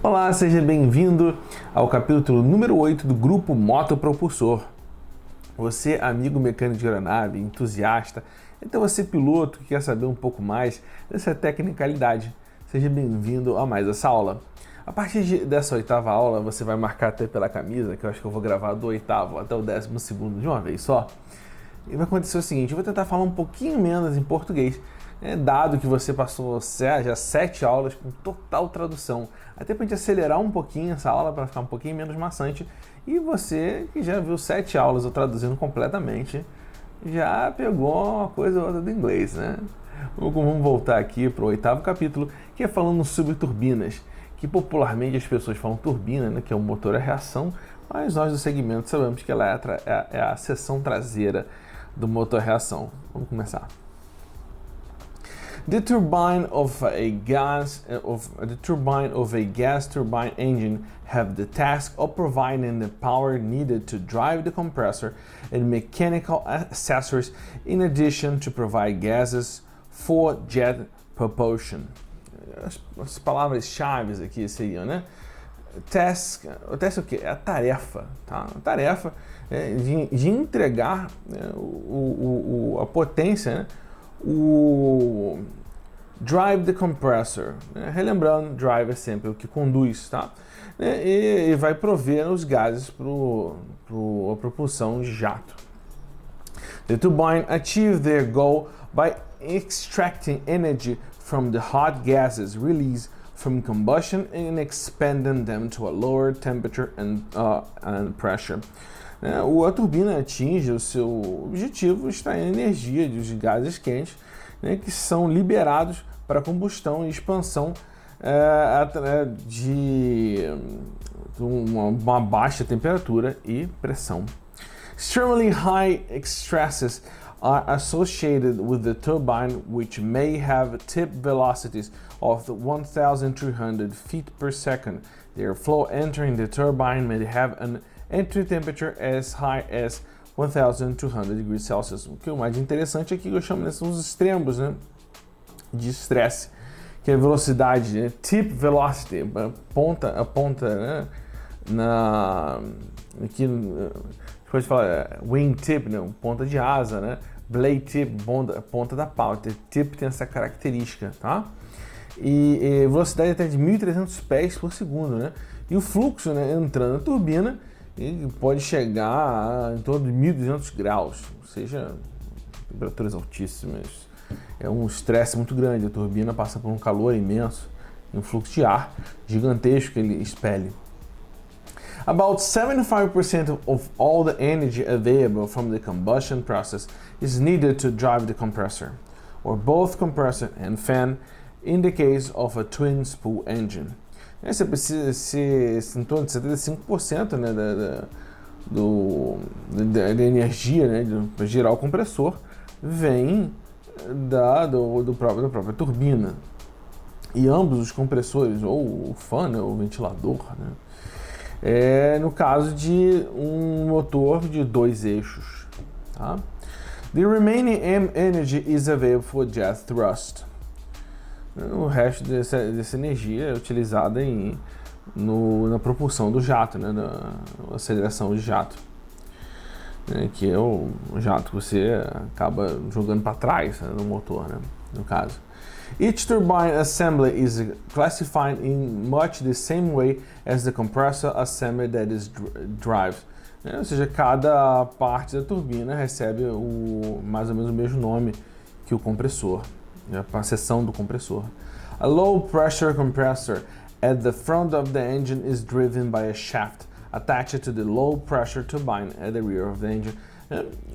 Olá, seja bem-vindo ao capítulo número 8 do grupo Motopropulsor. Você, amigo mecânico de aeronave, entusiasta, então você piloto que quer saber um pouco mais dessa tecnicalidade, seja bem-vindo a mais essa aula. A partir dessa oitava aula, você vai marcar até pela camisa, que eu acho que eu vou gravar do oitavo até o 12º de uma vez só. E vai acontecer o seguinte, eu vou tentar falar um pouquinho menos em português, dado que você passou já 7 aulas com total tradução. Até para a gente acelerar um pouquinho essa aula para ficar um pouquinho menos maçante. E você que já viu 7 aulas eu traduzindo completamente, já pegou uma coisa ou outra do inglês, né? Vamos voltar aqui para o oitavo capítulo, que é falando sobre turbinas, que popularmente as pessoas falam turbina, né, que é o motor a reação, mas nós do segmento sabemos que ela é a seção traseira do motor a reação. Vamos começar. The turbine of a gas turbine engine have the task of providing the power needed to drive the compressor and mechanical accessories in addition to provide gases for jet propulsion. As palavras-chave aqui seriam, né? Task, o task é o quê? É a tarefa, tá? A tarefa de entregar a potência, né? O drive the compressor, né? Relembrando, drive é sempre o que conduz, tá? E vai prover os gases para a propulsão de jato. The turbine achieve their goal by extracting energy from the hot gases released from combustion and expanding them to a lower temperature and pressure. A turbina atinge o seu objetivo extraindo energia dos gases quentes, né, que são liberados para combustão e expansão de uma baixa temperatura e pressão. Extremely high stresses are associated with the turbine, which may have tip velocities of 1,300 feet per second. Their flow entering the turbine may have an entry temperature as high as 1,200 degrees Celsius. O que é o mais interessante aqui, eu chamo desses os extremos, né, de estresse, que é a velocidade, né, tip velocity, a ponta, né, aqui depois fala wingtip, né, ponta de asa, né, blade tip, ponta da pau. Tip tem essa característica, tá? E velocidade até de 1.300 pés por segundo, né? E o fluxo, né, entrando na turbina, ele pode chegar em torno de 1.200 graus, ou seja, temperaturas altíssimas. É um estresse muito grande, a turbina passa por um calor imenso e um fluxo de ar gigantesco que ele expele. About 75% of all the energy available from the combustion process is needed to drive the compressor, or both compressor and fan in the case of a twin spool engine. Você precisa ser em torno de 75%, né, da energia, né, para girar o compressor vem da própria turbina. E ambos os compressores, ou o fan, né, ou o ventilador, né, no caso de um motor de 2 eixos. Tá? The remaining energy is available for jet thrust. O resto dessa energia é utilizada na propulsão do jato, né, na aceleração de jato, né, que é o jato que você acaba jogando para trás, né, no motor, né, no caso. Each turbine assembly is classified in much the same way as the compressor assembly that is drives. Ou seja, cada parte da turbina recebe mais ou menos o mesmo nome que o compressor, né, a seção do compressor. A low pressure compressor at the front of the engine is driven by a shaft attached to the low pressure turbine at the rear of the engine.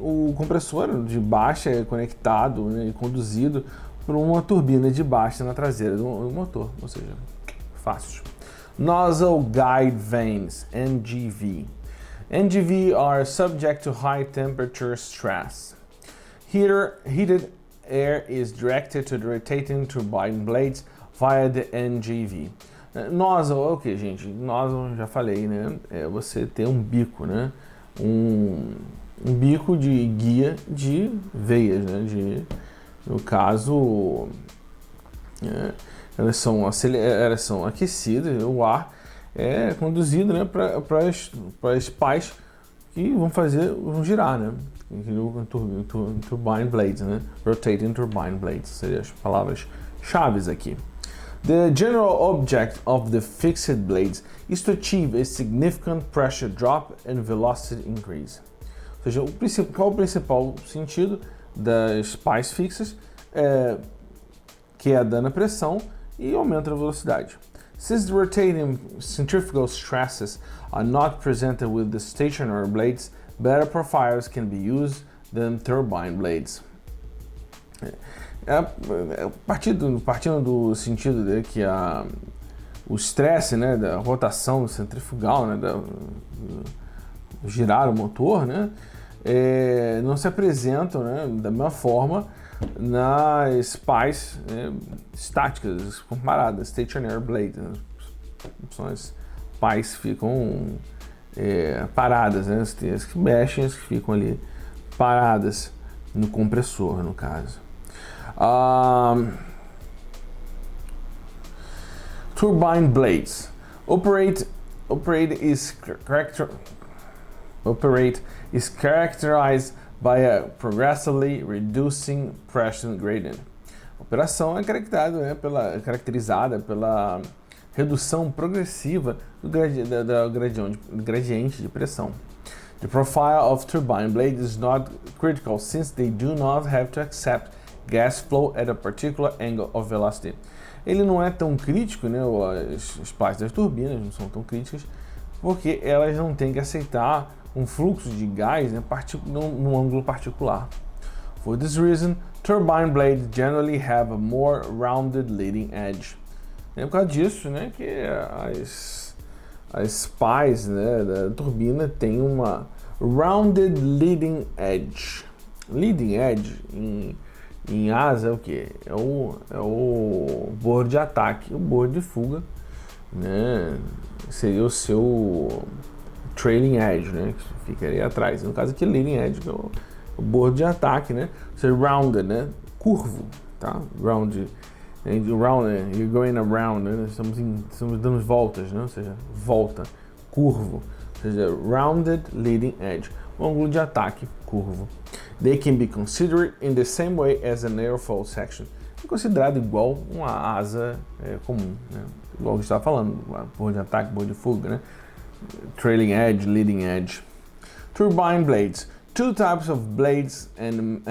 O compressor de baixa é conectado, né, e conduzido por uma turbina de baixa na traseira do motor, ou seja, fácil. Nozzle Guide Vanes, NGV. NGV are subject to high temperature stress. Heated air is directed to the rotating turbine blades via the NGV. Nozzle é o que, gente? Nozzle, já falei, né? É você ter um bico, né? Um bico de guia de veias, né? No caso, elas são aquecidas, o ar é conduzido, né, para as pás que vão girar, né? Turbine blades, né? Rotating turbine blades, seriam as palavras chaves aqui. The general object of the fixed blades is to achieve a significant pressure drop and velocity increase. Ou seja, qual o principal sentido das pás fixas? Queda na pressão e aumento da velocidade. Since the rotating centrifugal stresses are not presented with the stationary blades, better profiles can be used than turbine blades. Partindo do sentido de que o estresse, né, da rotação centrifugal, né, girar o motor, né, não se apresentam, né, da mesma forma nas pás estáticas comparadas, stationary blades, né? São as pás que ficam paradas, né? As que mexem, as que ficam ali paradas no compressor, no caso. Turbine blades operate is characterized by a progressively reducing pressure gradient. A operação é caracterizada pela redução progressiva do gradiente de pressão. The profile of turbine blades is not critical since they do not have to accept gas flow at a particular angle of velocity. Ele não é tão crítico, né? As partes das turbinas não são tão críticas porque elas não têm que aceitar um fluxo de gás, né, num ângulo particular. For this reason, turbine blades generally have a more rounded leading edge. É por causa disso, né, que as pás, né, da turbina têm uma rounded leading edge. Leading edge em asa é o que? É o bordo de ataque, o bordo de fuga, né, seria o seu trailing edge, né, que ficaria atrás. No caso aqui, leading edge, que é o bordo de ataque, né, ou seja, rounded, né, curvo, tá? Round, you're going around, né, estamos dando voltas, né, ou seja, volta, curvo, ou seja, rounded leading edge, um ângulo de ataque curvo. They can be considered in the same way as an aerofoil section. É considerado igual uma asa comum, né, igual que a gente estava falando, bordo de ataque, bordo de fuga, né, trailing edge, leading edge. Turbine blades. Two types of blades and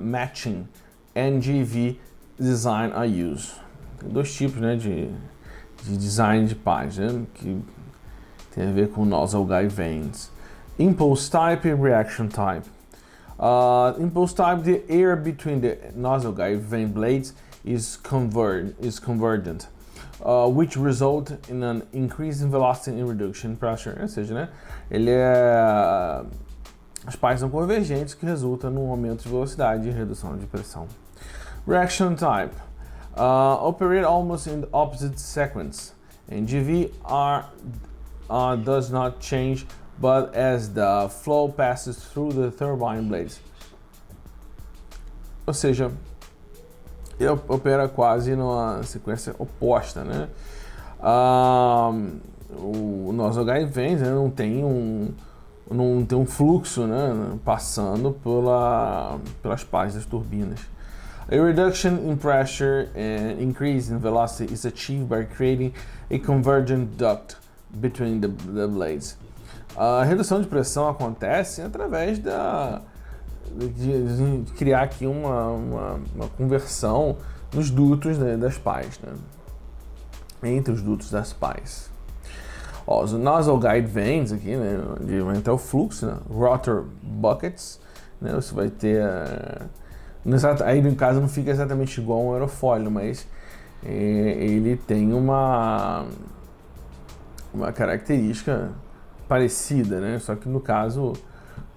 matching NGV design are used. Tem dois tipos, né, de design de pás, né, que tem a ver com Nozzle Guide Vanes. Impulse type e reaction type. Impulse type, the air between the Nozzle Guide Vane blades is convergent. Which result in an increase in velocity and reduction in pressure. Ou seja, né, as pás são convergentes, que resulta num aumento de velocidade e redução de pressão. Reaction type. Operate almost in the opposite sequence. NGV does not change, but as the flow passes through the turbine blades. Ou seja, ele opera quase numa sequência oposta, né? O Nozzle Guide Vanes, né, não tem um fluxo, né, passando pelas pás das turbinas. A reduction in pressure and increase in velocity is achieved by creating a convergent duct between the blades. A redução de pressão acontece através de criar aqui uma conversão nos dutos, né, das pás, né, entre os dutos das pás. Os Nozzle Guide Vanes aqui, né, onde vai entrar o fluxo, né, rotor buckets, né, você vai ter aí no caso não fica exatamente igual um aerofoil, mas ele tem uma característica parecida, né, só que no caso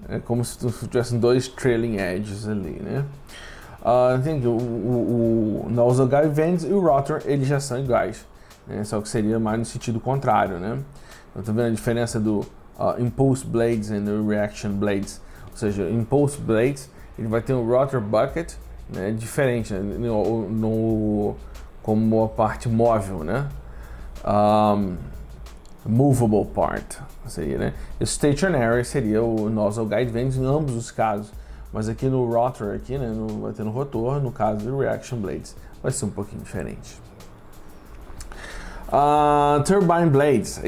é como se tivessem dois trailing edges ali, né. O Nozzle Guide Vanes e o rotor, eles já são iguais, né, só que seria mais no sentido contrário, né. Então, tá vendo a diferença do impulse blades e reaction blades? Ou seja, impulse blades, ele vai ter um rotor bucket, né, diferente, né, como a parte móvel, né? Movable part seria, né? Stationary seria o Nozzle Guide Vanes em ambos os casos, mas aqui no rotor, aqui, né, vai ter no rotor, no caso do reaction blades, vai ser um pouquinho diferente. Turbine blades,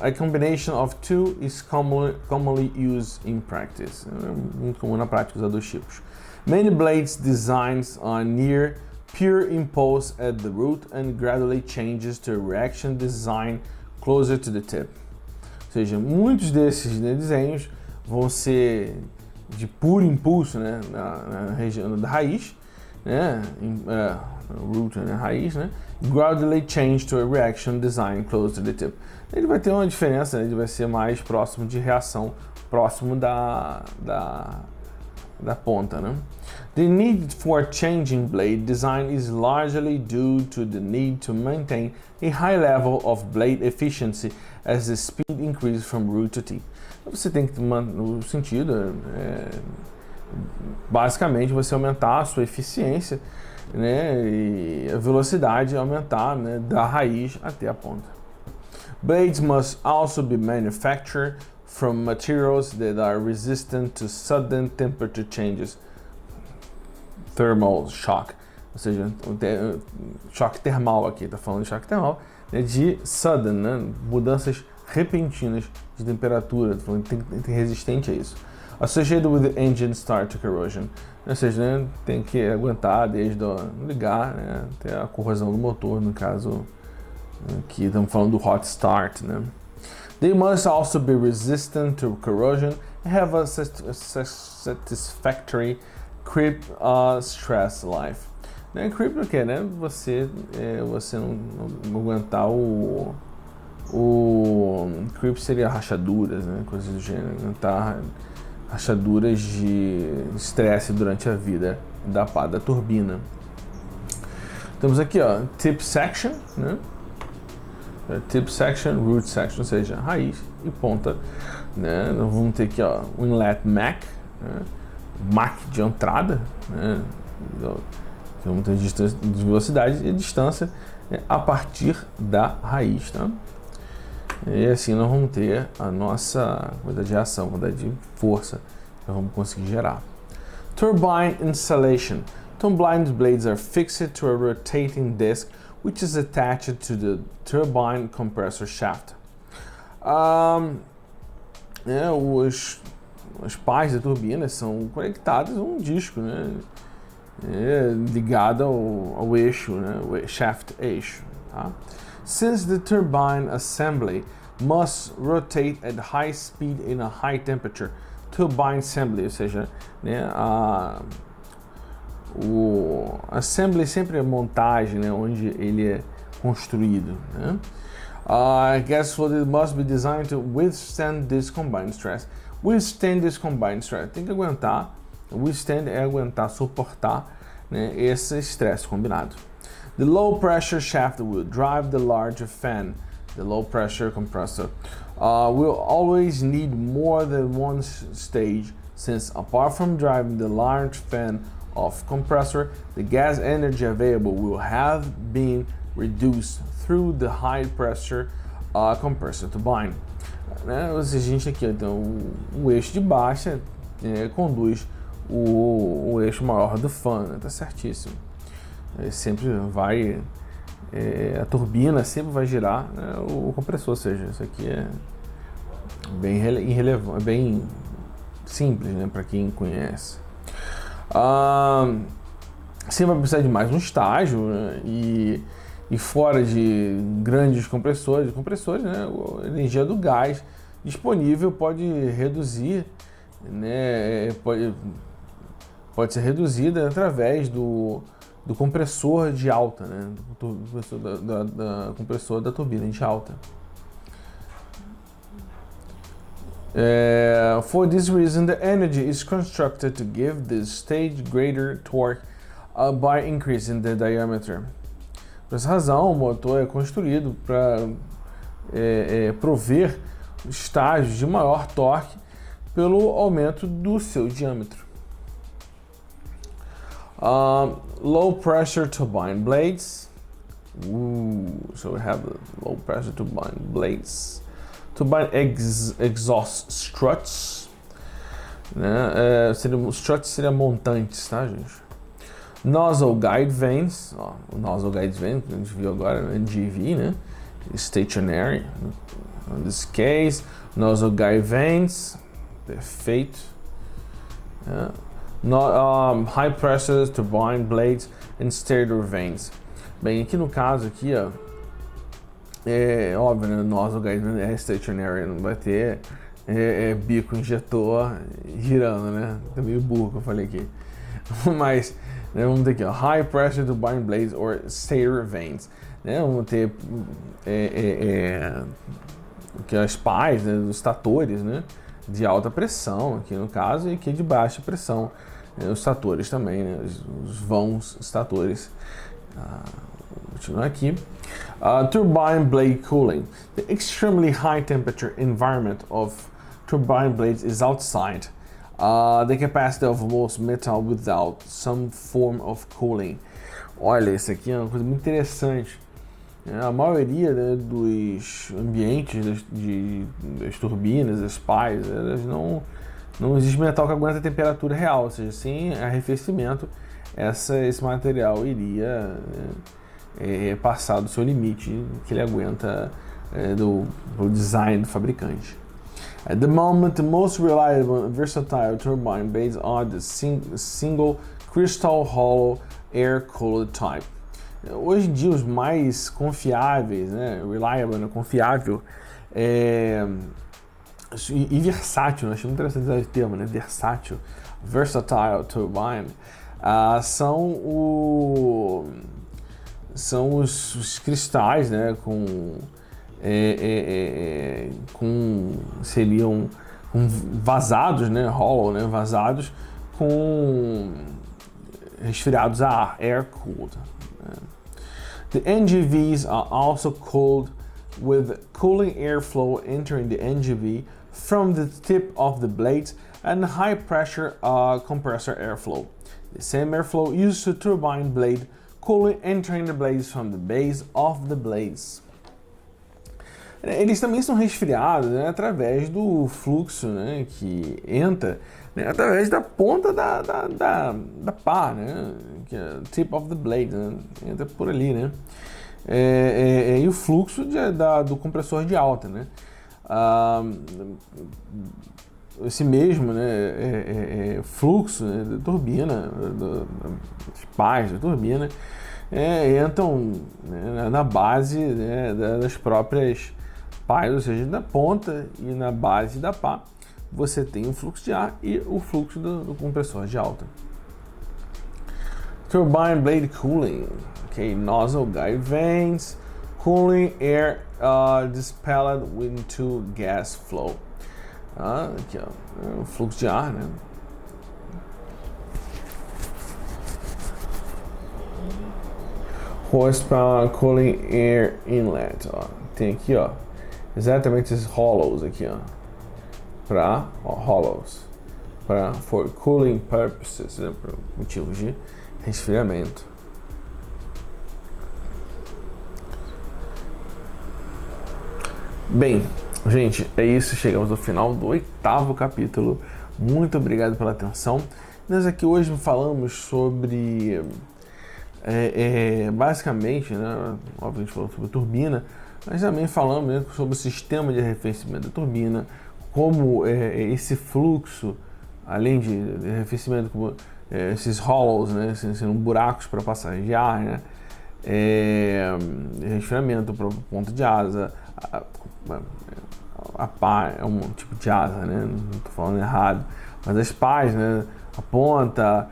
a combination of two is commonly used in practice. É muito comum na prática usar dois tipos. Many blades designs are near pure impulse at the root and gradually changes to a reaction design closer to the tip. Ou seja, muitos desses, né, desenhos vão ser de puro impulso, né, na região da raiz, né, root, né, raiz, né, gradually change to a reaction design close to the tip. Ele vai ter uma diferença, né, ele vai ser mais próximo de reação, próximo da ponta, né? The need for changing blade design is largely due to the need to maintain a high level of blade efficiency as the speed increases from root to tip. Você tem que no sentido, basicamente, você aumentar a sua eficiência, né, e a velocidade aumentar, né, da raiz até a ponta. Blades must also be manufactured from materials that are resistant to sudden temperature changes, thermal shock, ou seja, choque termal aqui, está falando de choque termal, né, de sudden, né, mudanças repentinas de temperatura, tá falando, tem que ter resistente a isso. Associated with the engine start to corrosion, ou seja, né, tem que aguentar desde ligar, né, até a corrosão do motor, no caso aqui estamos falando do hot start, né. They must also be resistant to corrosion and have a satisfactory creep stress life. Né, creep o que, né? Você não aguentar o creep seria rachaduras, né? Coisas do gênero, aguentar rachaduras de estresse durante a vida da turbina. Temos aqui, ó, tip section, né? Tip section, root section, ou seja, raiz e ponta, né? Nós vamos ter aqui, ó, o inlet Mach, né? Mach de entrada, né? Vamos ter distância de velocidade e distância, né, a partir da raiz, tá? E assim nós vamos ter a nossa quantidade de ação, quantidade de força que nós vamos conseguir gerar. Turbine installation. Turbine blades are fixed to a rotating disc which is attached to the turbine compressor shaft. As pás da turbina são conectadas a um disco, né, ligado ao eixo, né, o shaft eixo. Tá? Since the turbine assembly must rotate at high speed in a high temperature, turbine assembly, ou seja, né, o assembly sempre é montagem, né, onde ele é construído, né? Gas flooded must be designed to withstand this combined stress. Withstand this combined stress. Tem que aguentar. Withstand é aguentar, suportar, né, esse estresse combinado. The low pressure shaft will drive the larger fan. The low pressure compressor will always need more than one stage, since apart from driving the large fan of compressor, the gas energy available will have been reduced through the high pressure compressor turbine. Né? Ou seja, a gente aqui, então, o eixo de baixa conduz o eixo maior do fan, né? Tá certíssimo. Sempre vai, a turbina sempre vai girar, né, o compressor, ou seja, isso aqui é bem irrelevante, bem simples, né, para quem conhece. Você vai precisar de mais um estágio, né, e fora de grandes compressores, né, a energia do gás disponível pode reduzir, né, pode ser reduzida através do compressor de alta, né, do compressor da turbina de alta. For this reason, the energy is constructed to give this stage greater torque by increasing the diameter. Por essa razão, o motor é construído para prover estágios de maior torque pelo aumento do seu diâmetro. Low pressure turbine blades. So we have the low pressure turbine blades, turbine exhaust struts, né? Struts seria montantes, tá, gente? Nozzle Guide Vanes, ó, o Nozzle Guide Vanes que a gente viu agora, NGV, né? Stationary, in this case, Nozzle Guide Vanes, perfeito. High pressure turbine blades and stator vanes. Bem, aqui no caso aqui, ó, é óbvio, né? Nozzle Guide Vanes é stationary, não vai ter bico injetor girando, né? Tá meio burro que eu falei aqui. Mas vamos ter aqui, ó, high pressure turbine blades or stator vanes. Né? Vamos ter que as pás, né, dos estatores, né, de alta pressão aqui no caso, e aqui de baixa pressão, né, os estatores também, né, os vãos estatores. Vou continuar aqui. Turbine blade cooling. The extremely high temperature environment of turbine blades is outside the capacity of most metal without some form of cooling. Olha, isso aqui é uma coisa muito interessante. A maioria, né, dos ambientes das turbinas, das pás, elas não existe metal que aguenta a temperatura real, ou seja, sem arrefecimento, esse material iria passar do seu limite que ele aguenta do design do fabricante. At the moment, the most reliable and versatile turbine blades are the single crystal hollow air-cooled type. Hoje em dia, os mais confiáveis, né, reliable, né, confiável, e versátil, né, achei muito interessante esse termo, né, versátil, versatile turbine, são os cristais, né, seriam vazados, né, hollow, né, vazados resfriados a ar, air-cooled. The NGVs are also cooled with cooling airflow entering the NGV from the tip of the blades and high pressure compressor airflow. The same airflow used to turbine blade cooling entering the blades from the base of the blades. Eles também são resfriados, né, através do fluxo, né, que entra, né, através da ponta da pá, né, que é tip of the blade, né, entra por ali, né, e o fluxo do compressor de alta, né, esse mesmo, né, fluxo, né, da turbina, das pás da turbina, entram, né, na base, né, das próprias pás, ou seja, na ponta e na base da pá, você tem o fluxo de ar e o fluxo do compressor de alta. Turbine blade cooling, okay, nozzle guide vanes, cooling air dispelled into gas flow. Aqui, ó, o fluxo de ar, né? Horsepower cooling air inlet, ó, tem aqui, ó, exatamente esses hollows aqui, ó, hollows, for cooling purposes, né, por motivos de resfriamento. Bem, gente, é isso, chegamos ao final do 8º capítulo. Muito obrigado pela atenção. Nós aqui hoje falamos sobre basicamente, né, obviamente falamos sobre a turbina, mas também falamos, né, sobre o sistema de arrefecimento da turbina, como esse fluxo, além de arrefecimento, como esses hollows, né, sendo buracos para passagem de ar, né, resfriamento para ponta de asa, a pá é um tipo de asa, né, não estou falando errado, mas as pás, né, a ponta,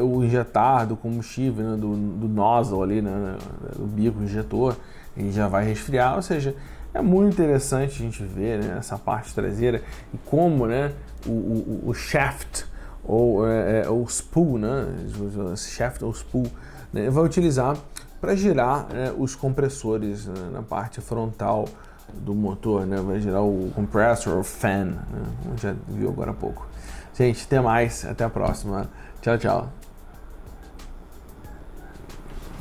o injetar do combustível, né, do nozzle ali, né, do bico injetor, ele já vai resfriar, ou seja, é muito interessante a gente ver, né, essa parte traseira e como, né, o shaft ou o spool, né, shaft ou spool, né, vai utilizar para girar, né, os compressores, né, na parte frontal do motor, né, vai girar o compressor ou fan, né, a gente já viu agora há pouco. Gente, até mais, até a próxima. Tchau, tchau.